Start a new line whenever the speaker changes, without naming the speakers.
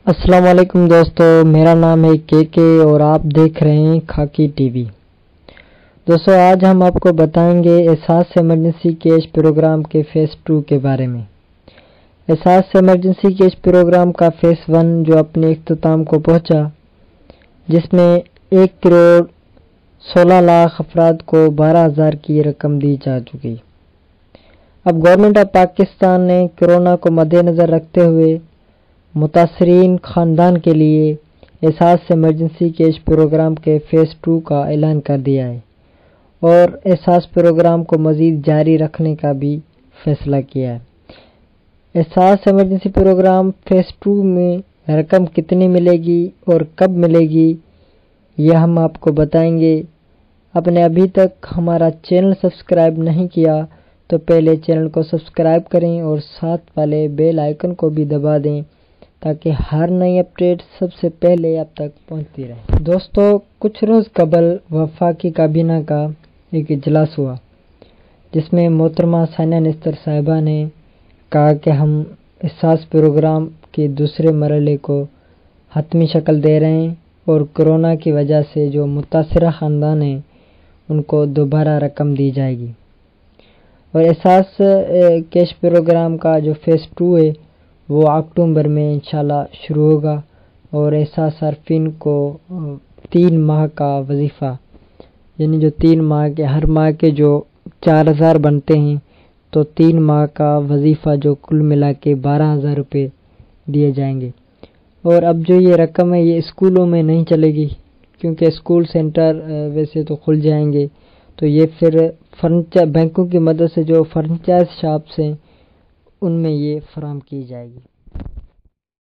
السلام علیکم دوستو، میرا نام ہے کے اور آپ دیکھ رہے ہیں خاکی ٹی وی۔ دوستو آج ہم آپ کو بتائیں گے احساس ایمرجنسی کیش پروگرام کے فیس 2 کے بارے میں۔ احساس ایمرجنسی کیش پروگرام کا فیس 1 جو اپنے اختتام کو پہنچا، جس میں 1,16,00,000 افراد کو 12,000 کی رقم دی جا چکی۔ اب گورنمنٹ آف پاکستان نے کورونا کو مد نظر رکھتے ہوئے متاثرین خاندان کے لیے احساس ایمرجنسی کیش پروگرام کے فیس 2 کا اعلان کر دیا ہے اور احساس پروگرام کو مزید جاری رکھنے کا بھی فیصلہ کیا ہے۔ احساس ایمرجنسی پروگرام فیس 2 میں رقم کتنی ملے گی اور کب ملے گی، یہ ہم آپ کو بتائیں گے۔ آپ نے ابھی تک ہمارا چینل سبسکرائب نہیں کیا تو پہلے چینل کو سبسکرائب کریں اور ساتھ والے بیل آئیکن کو بھی دبا دیں تاکہ ہر نئی اپڈیٹ سب سے پہلے آپ تک پہنچتی رہے۔ دوستو، کچھ روز قبل وفاقی کابینہ کا ایک اجلاس ہوا جس میں محترمہ ثانیہ نشتر صاحبہ نے کہا کہ ہم احساس پروگرام کے دوسرے مرحلے کو حتمی شکل دے رہے ہیں اور کورونا کی وجہ سے جو متاثرہ خاندان ہیں ان کو دوبارہ رقم دی جائے گی، اور احساس کیش پروگرام کا جو فیس 2 ہے وہ اکتوبر میں انشاءاللہ شروع ہوگا اور احساس صارفین کو 3 ماہ کا وظیفہ، یعنی جو 3 ماہ کے ہر ماہ کے جو 4,000 بنتے ہیں تو 3 ماہ کا وظیفہ جو کل ملا کے 12,000 روپے دیے جائیں گے۔ اور اب جو یہ رقم ہے یہ اسکولوں میں نہیں چلے گی کیونکہ اسکول سینٹر ویسے تو کھل جائیں گے، تو یہ پھر بینکوں کی مدد سے جو فرنچائز شاپس ہیں ان میں یہ فراہم کی جائے گی۔